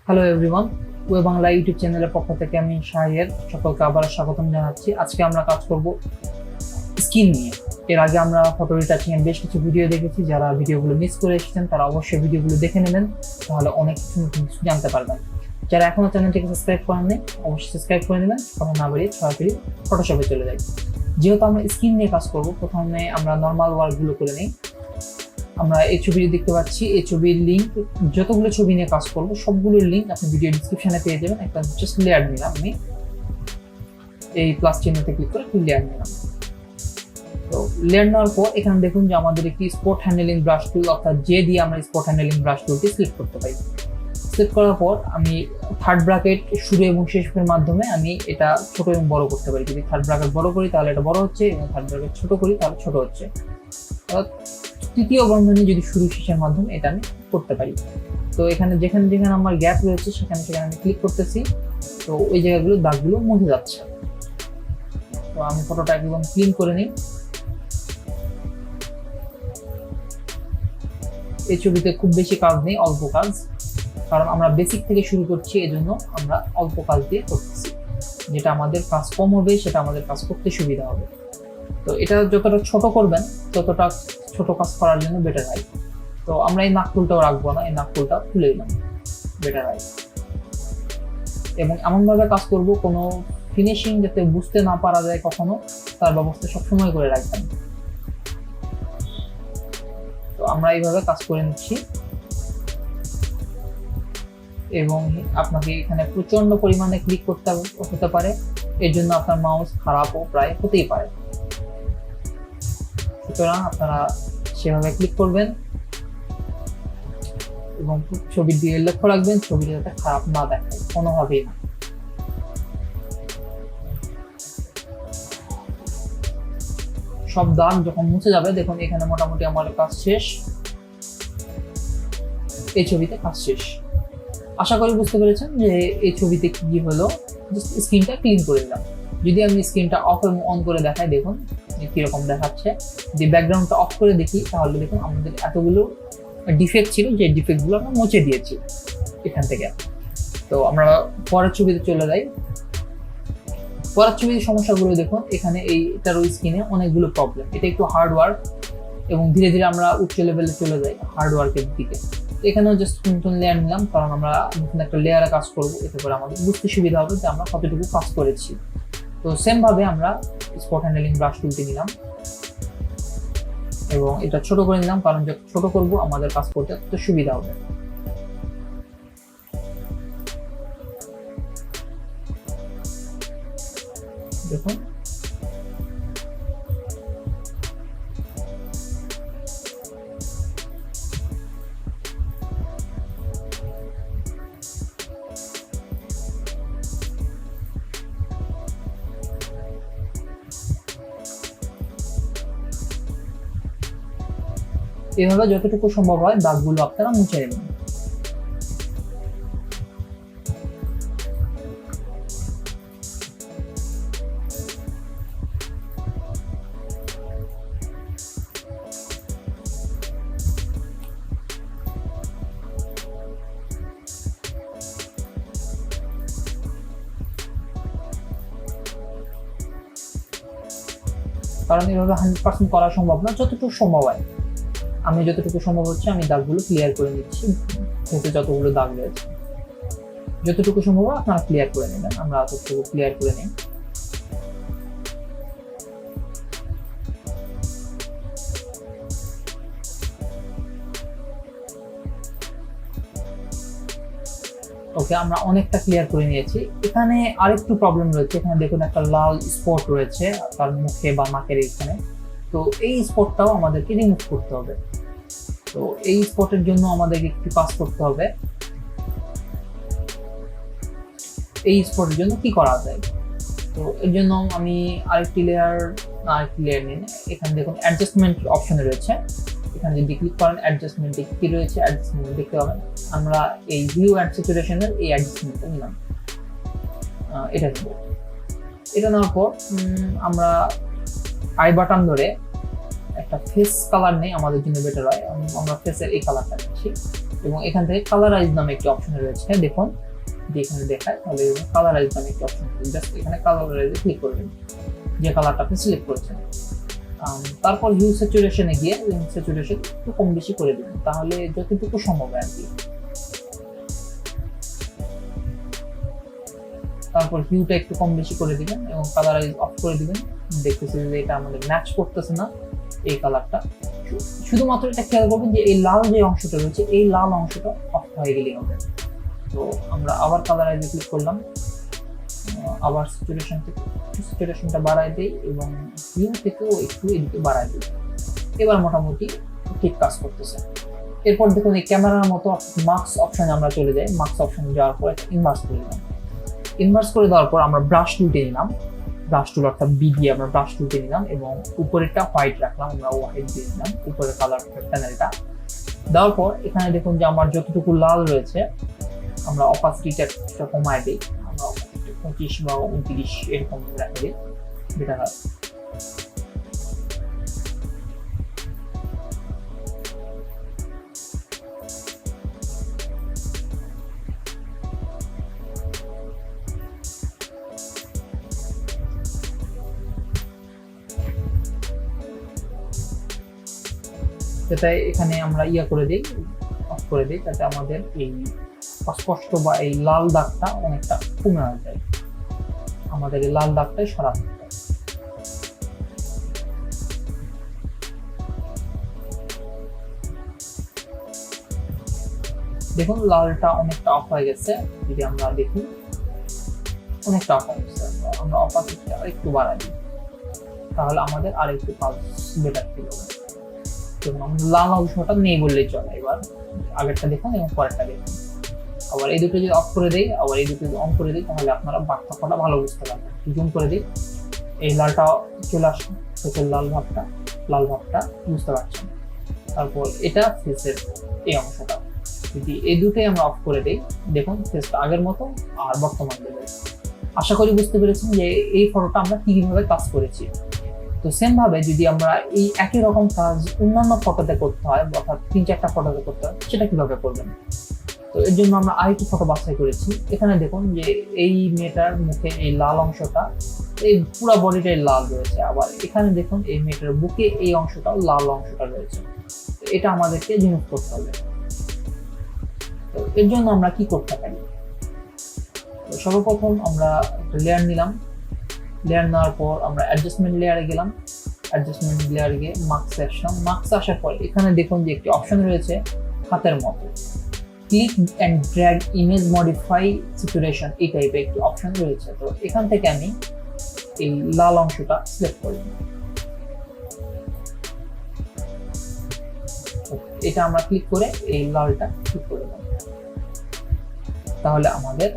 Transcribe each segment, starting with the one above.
Hello everyone, way Bangla YouTube চ্যানেলের পক্ষ থেকে আমি শাহের সকলকে আবার স্বাগতম জানাচ্ছি। আজকে আমরা কাজ করব স্কিন নিয়ে। এর আগে আমরা ফটো রিটাচিং এর বেশ কিছু ভিডিও দেখেছি। যারা ভিডিওগুলো মিস করে এসেছেন তারা অবশ্যই ভিডিওগুলো দেখে নেবেন, তাহলে অনেক কিছু নতুন কিছু জানতে পারবেন। যারা এখনো চ্যানেলটিকে সাবস্ক্রাইব করেননি অবশ্যই সাবস্ক্রাইব করে নেবেন। কথা না বাড়িয়ে সরাসরি ফটোশপে চলে যাই। যেহেতু আমরা স্কিন নিয়ে কাজ করব, প্রথমে আমরা নর্মাল ওয়ার্কগুলো করে নিই। আমরা এই ছবিটি দেখতে পাচ্ছি, এই ছবির লিঙ্ক, যতগুলো ছবি নিয়ে কাজ করবো সবগুলোর লিঙ্ক আপনি ভিডিও ডিসক্রিপশনে পেয়ে যাবেন। একটা জাস্ট লেয়ার নিলাম আমি, এই প্লাস চিহ্নতে ক্লিক করে লেয়ার নিলাম। তো লেয়ার নেওয়ার পর এখানে দেখুন যে আমাদের একটি স্পট হ্যান্ডেলিং ব্রাশ টুল, অর্থাৎ যে দিয়ে আমরা স্পট হ্যান্ডেলিং ব্রাশ টুলটি সিলেক্ট করতে পারি। সিলেক্ট করার পর আমি থার্ড ব্র্যাকেট শুরু এবং শেষের মাধ্যমে আমি এটা ছোট এবং বড় করতে পারি। যদি থার্ড ব্র্যাকেট বড় করি তাহলে এটা বড় হচ্ছে, এবং থার্ড ব্র্যাকেট ছোট করি তাহলে ছোট হচ্ছে। তৃতীয় বন্ধনী যদি শুরু শেষের মাধ্যমে এটা আমি করতে পারি। তো এখানে যেখানে যেখানে আমার গ্যাপ রয়েছে সেখানে সেখানে আমি ক্লিক করতেছি, তো ওই জায়গাগুলো দাগগুলো মুছে যাচ্ছে। তো আমি ফটোটা একদম ক্লিন করে নিই। এই ছবিতে খুব বেশি কাজ নেই, অল্প কাজ, কারণ আমরা বেসিক থেকে শুরু করছি, এজন্য আমরা অল্প কাজ দিয়ে করতেছি। যেটা আমাদের কাজ কম হবে সেটা আমাদের কাজ করতে সুবিধা হবে। তো এটা যতটা ছোট করবেন ততটা ছোট কাজ করার জন্য বেটার হয়। তো আমরা এই নাকফুলটাও রাখবো না, এই নাকফুলটা তুলে দিলাম, বেটার হয়। এবং এমনভাবে কাজ করব কোনো ফিনিশিং যাতে বুঝতে না পারা যায় কখনো, তার ব্যবস্থা সবসময় করে রাখবেন। তো আমরা এইভাবে কাজ করে নিচ্ছি। এবং আপনাকে এখানে প্রচন্ড পরিমাণে ক্লিক করতে হতে পারে, এর জন্য আপনার মাউস খারাপও প্রায় হতেই পারে। সুতরাং আপনারা সেভাবে ক্লিক করবেন এবং ছবির দিকে লক্ষ্য রাখবেন, ছবিটা যাতে খারাপ না দেখায় কোনোভাবেই না। সব দাগ যখন মুছে যাবে, দেখুন এখানে মোটামুটি আমার কাজ শেষ, এই ছবিতে কাজ শেষ। আশা করি বুঝতে পেরেছেন যে এই ছবিতে কি হলো। জাস্ট স্ক্রিনটা ক্লিন করে দিলাম। যদি আমি স্ক্রিনটা অফ এবং অন করে দেখাই, দেখুন কিরকম দেখাচ্ছে। যদি ব্যাকগ্রাউন্ডটা অফ করে দেখি তাহলে দেখুন আমাদের এতগুলো ডিফেক্ট ছিল, যে ডিফেক্টগুলো আমরা মুছে দিয়েছি এখান থেকে। তো আমরা পরের ছবিতে চলে যাই। পরের ছবির সমস্যাগুলো দেখুন, এখানে এইটারও স্ক্রিনে অনেকগুলো প্রবলেম। এটা একটু হার্ড ওয়ার্ক, এবং ধীরে ধীরে আমরা উচ্চ লেভেলে চলে যাই হার্ড ওয়ার্কের দিকে। এখানেও জাস্ট নতুন লেয়ার নিলাম, কারণ আমরা নতুন একটা লেয়ারে কাজ করবো, এতে করে আমাদের বুঝতে সুবিধা হবে যে আমরা কতটুকু কাজ করেছি। তো সেম ভাবে আমরা স্পট হ্যান্ডেলিং ব্রাশ টুলটি নিলাম এবং এটা ছোট করে নিলাম, কারণ যত ছোট করব আমাদের কাজ করতে তত সুবিধা হবে। দেখুন এভাবে যতটুকু সম্ভব হয় দাগগুলো আপনারা মুছে নেবেন। কারণ এভাবে 100% করা সম্ভব না, যতটুকু সম্ভব হয় আমি যতটুকু সম্ভব হচ্ছে আমি দাগগুলো ক্লিয়ার করে নিচ্ছি। ভেতরে যতগুলো দাগ রয়েছে যতটুকু সম্ভব আপনারা ক্লিয়ার করে নেবেন। আমরা ততটুকু ক্লিয়ার করে নিই। ওকে, আমরা অনেকটা ক্লিয়ার করে নিয়েছি। এখানে আরেকটু প্রবলেম রয়েছে। এখানে দেখুন একটা লাল স্পট রয়েছে তার মুখে বা নাকের এখানে। তো এই স্পটটাও আমাদেরকে রিমুভ করতে হবে। তো এই স্পটের জন্য আমাদেরকে একটু কাজ করতে হবে। এই স্পটের জন্য কি করা যায়? তো এর জন্য আমি আরেকটি লেয়ার নিন। এখানে দেখুন অ্যাডজাস্টমেন্ট অপশন রয়েছে, এখানে যদি ক্লিক করেন অ্যাডজাস্টমেন্টে কি রয়েছে অ্যাডজাস্টমেন্ট দেখতে পাবেন। আমরা এই ভিউ অ্যান্ড স্যাচুরেশনের এই অ্যাডজাস্টমেন্টটা নিলাম, এটা নেব। এটা নেওয়ার পর আমরা আই বাটন ধরে একটা ফেস কালার নেই, আমাদের জন্য বেটার হয়। আমরা ফেসের এই কালারটা নিচ্ছি। এবং এখান থেকে কালারাইজ নামে একটি অপশন রয়েছে, দেখুন যে এখানে দেখায়, তাহলে কালারাইজ নামে একটি অপশন রয়েছে, জাস্ট এখানে কালারাইজে ক্লিক করবেন যে কালারটা আপনি সিলেক্ট করেছেন। তারপর হিউ স্যাচুরেশনে গিয়ে স্যাচুরেশন একটু কম বেশি করে দেবেন, তাহলে যতটুকু সম্ভব আর কি। তারপর হিউটা একটু কম বেশি করে দিবেন এবং কালারাইজ অফ করে দিবেন। দেখতেছি যে এটা আমাদের ম্যাচ করতেছে না এই কালারটা। শুধুমাত্র এটা খেয়াল করবেন যে এই লাল যে অংশটা রয়েছে এই লাল অংশটা অফ হয়ে গেলেই হবে। তো আমরা আবার কালারাইজে ক্লিক করলাম, আবার স্যাচুরেশনটা বাড়ায় দেই এবং হিউ থেকেও একটু এদিকে বাড়ায় দিই। এবার মোটামুটি ঠিক কাজ করতেছে। এরপর দেখুন এই ক্যামেরার মতো মাস্ক অপশনে আমরা চলে যাই। মাস্ক অপশনে যাওয়ার পর ইনভার্স করে দিলাম। ইনভার্স করে দেওয়ার পর আমরা ব্রাশ টুলতে নিলাম, ব্রাশ টুল অর্থাৎ বি দিয়ে আমরা ব্রাশ টুলতে নিলাম এবং উপরেরটা হোয়াইট রাখলাম, আমরা হোয়াইট দিয়ে দিলাম উপরের কালার প্যানেলটা। দেওয়ার পর এখানে দেখুন যে আমার যতটুকু লাল রয়েছে আমরা অপাসিটিটা কিছুটা কমায় দিই, আমরা 25 বা 29 এরকম রেখে দিই, যেটা হয়। যাতে এখানে আমরা করে দিই, অফ করে দিই, যাতে আমাদের এই অস্পষ্ট বা এই লাল দাগটা অনেকটা কমে যায়, আমাদের এই লাল দাগটাই সরাতে হবে। দেখুন লালটা অনেকটা অফ হয়ে গেছে, যদি আমরা দেখি অনেকটা অফ হয়ে গেছে। আমরা অপাসিটিটা আরেকটু বাড়াই দিই, তাহলে আমাদের আরেকটু কাজ বেটার ফিল হবে। লাল অংশটা নেই বললেই চলে। এবার আগেরটা দেখুন এবং পরেরটা দেখুন। আবার এই দুটো যদি অফ করে দেই, আবার এই দুটো যদি অন করে দিই, তাহলে আপনারা পার্থক্যটা ভালো বুঝতে পারবেন। জুম করে দিই, এই লালটা চলে আসছে, ফেসের লাল ভাবটা বুঝতে পারছেন। তারপর এটা ফেসের এই অংশটা, যদি এই দুটোই আমরা অফ করে দিই, দেখুন ফেসটা আগের মতো আর বর্তমান লেভেল। আশা করি বুঝতে পেরেছেন যে এই ফটোটা আমরা কিভাবে কাজ করেছি। তো সেম ভাবে যদি আমরা এই একই রকম কাজ অন্যান্য ফটোতে করতে হয়, অর্থাৎ 3-4টা ফটোতে করতে হয়, সেটা কিভাবে করবেন? তো এর জন্য আমরা আরেকটি ফটো বাছাই করেছি। এখানে দেখুন যে এই মেয়েটার মুখে এই লাল অংশটা, এই পুরো বডিটাই লাল রয়েছে। আবার এখানে দেখুন এই মেয়েটার বুকে এই অংশটাও লাল অংশটা রয়েছে। তো এটা আমাদেরকে রিমুভ করতে হবে। তো এর জন্য আমরা কি করতে পারি? তো সর্বপ্রথম আমরা একটা লেয়ার নিলাম, লেয়ার নেওয়ার পর আমরা অ্যাডজাস্টমেন্ট লেয়ারে গেলাম, অ্যাডজাস্টমেন্ট লেয়ারে গিয়ে মার্কসে আসলাম। মার্কস আসার পর এখানে দেখুন যে একটি অপশন রয়েছে হাতের মতো, click and drag image modify saturation, এই টাইপের একটি অপশন রয়েছে। তো এখান থেকে আমি এই লাল অংশটা সিলেক্ট করলাম, এটা আমরা ক্লিক করে এই লালটা ক্লিক করে দেব, তাহলে আমাদের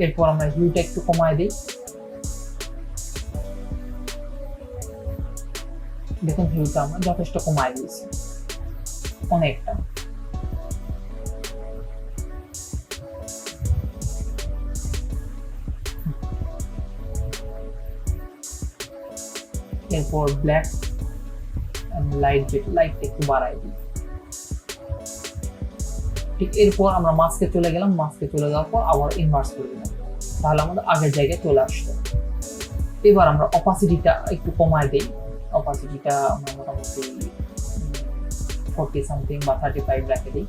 এরপর আমরা হিউটা একটু কমায় দিই। দেখুন হিউটা আমরা যথেষ্ট কমায় দিয়েছি, অনেকটা। এরপর ব্ল্যাক লাইট, যেটা লাইটটা একটু বাড়াই দিই। ঠিক এরপর আমরা মাস্কে চলে গেলাম, মাস্কে চলে যাওয়ার পর আবার ইনভার্স করে দিলাম, তাহলে আমাদের আগের জায়গায় চলে আসলো। এবার আমরা অপাসিটিটা একটু কমায় দিই, অপাসিটিটা আমরা মোটামুটি 40 সামথিং বা 35 রেখে দিই।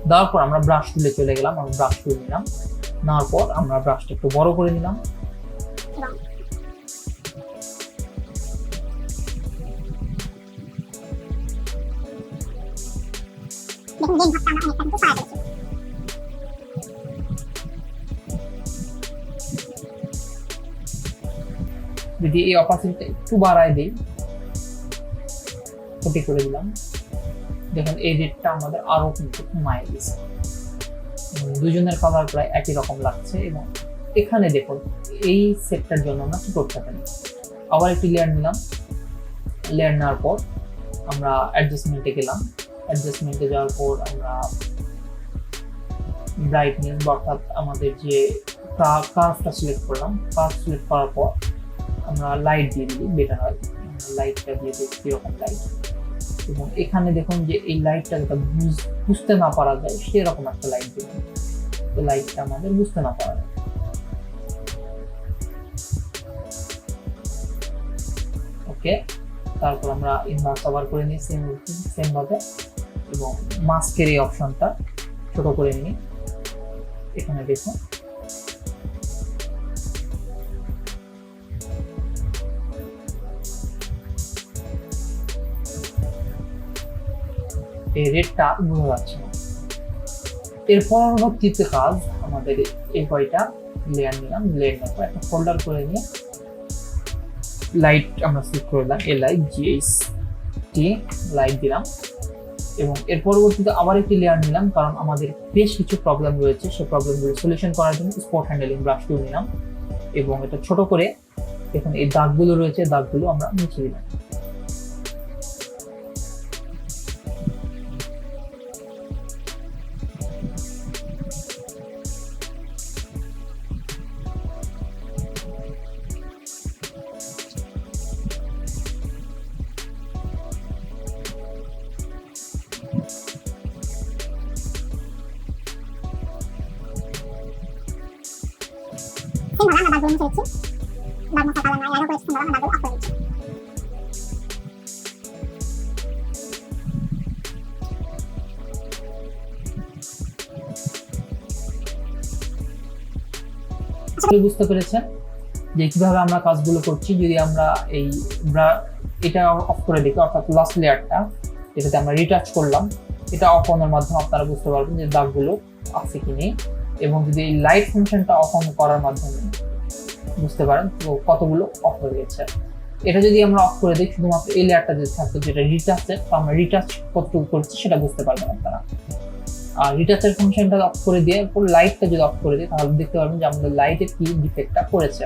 দেওয়ার পর আমরা ব্রাশ টুলে চলে গেলাম, আমরা ব্রাশ টুল নিলাম, নেওয়ার পর আমরা ব্রাশটা একটু বড় করে নিলাম, যদি এই অপাসিটিটা একটু বাড়ায় দিই, 40 করে দিলাম, দেখুন এই রেটটা আমাদের আরো কিন্তু কমায় দিয়েছে। দুজনের কালার প্রায় একই রকম লাগছে। এবং এখানে দেখুন এই সেটটার জন্য আমরা কি করতে পারি, আবার একটি লেয়ার নিলাম, লেয়ার নেওয়ার পর আমরা অ্যাডজাস্টমেন্টে গেলাম, অ্যাডজাস্টমেন্টে যাওয়ার পর আমরা ব্রাইটনেস অর্থাৎ আমাদের যে কার্ভটা সিলেক্ট করলাম। কার্ভ সিলেক্ট করার পর আমরা লাইট দিয়ে দিই, বেটার হয়। লাইটটা দিয়ে দিই কিরকম লাইট, এবং এখানে দেখুন যে এই লাইটটা যেটা বুঝতে না পারা যায় সেরকম একটা লাইট দিবেন, তো লাইটটা আমাদের বুঝতে না পারা যায়। ওকে, তারপর আমরা ইনভার্স আবার করে নিই সেম ভাবে, এবং মাস্কের এই অপশনটা ছোট করে নিই। এখানে দেখুন এই রেডটা বোঝা যাচ্ছে না। এর পরবর্তীতে কাজ আমাদের এই কয়টা লেয়ার নিলাম, লেয়ার নেওয়ার পর একটা ফোল্ডার করে নিয়ে লাইট আমরা সিলেক্ট করে দিলাম, LIGHT লাইট দিলাম, এবং এর পরবর্তীতে আবার একটি লেয়ার নিলাম, কারণ আমাদের বেশ কিছু প্রবলেম রয়েছে, সেই প্রবলেমগুলো সলিউশন করার জন্য স্পট হ্যান্ডেলিং ব্রাশ টুল নিলাম, এবং এটা ছোট করে দেখুন এই দাগগুলো রয়েছে, দাগগুলো আমরা মুছে দিলাম। আমরা দাগগুলো মুছে দিচ্ছি, দাগ মোছা কালার নাই, আরো করেছি আমরা দাগগুলো অফ করে দিচ্ছি। বুঝতে পেরেছেন যে কিভাবে আমরা কাজগুলো করছি। যদি আমরা এই এটা অফ করে দেখি, অর্থাৎ লাস্ট লেয়ারটা যেটাতে আমরা রিটাচ করলাম, এটা অফ অনের মাধ্যমে আপনারা বুঝতে পারবেন যে দাগগুলো আছে কি নেই, এবং যদি এই লাইট ফাংশনটা অফ অন করার মাধ্যমে বুঝতে পারেন তো কতগুলো অফ হয়ে গেছে। এটা যদি আমরা অফ করে দিই, শুধুমাত্র এই লেয়ারটা যদি থাকতো যেটা রিটাচের, তো আমরা রিটাচ কতটুকু করছি সেটা বুঝতে পারবেন আপনারা। আর রিটাচের ফাংশনটা অফ করে দিয়ে লাইটটা যদি অফ করে দিই, তাহলে দেখতে পারবেন যে আমাদের লাইটের কি ডিফেক্টটা করেছে।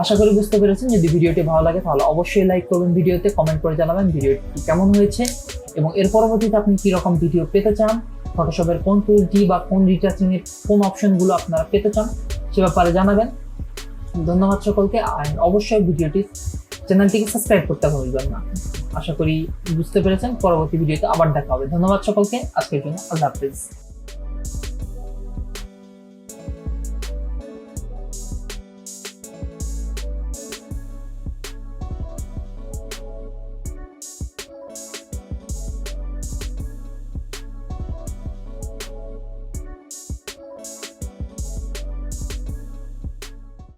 আশা করি বুঝতে পেরেছেন। যদি ভিডিওটি ভালো লাগে তাহলে অবশ্যই লাইক করবেন, ভিডিওতে কমেন্ট করে জানাবেন ভিডিওটি কেমন হয়েছে, এবং এর পরবর্তীতে আপনি কি রকম ভিডিও পেতে চান, ফটোশপের কোন টুলটি বা কোন রিটাচিং এর কোন অপশনগুলো আপনারা পেতে চান সে ব্যাপারে জানাবেন। ধন্যবাদ সকলকে, আর অবশ্যই চ্যানেলটিকে সাবস্ক্রাইব করতে ভুলবেন না। আশা করি বুঝতে পেরেছেন। পরবর্তী ভিডিওতে আবার দেখা হবে। ধন্যবাদ সকলকে, আজকের জন্য আল্লাহ হাফেজ।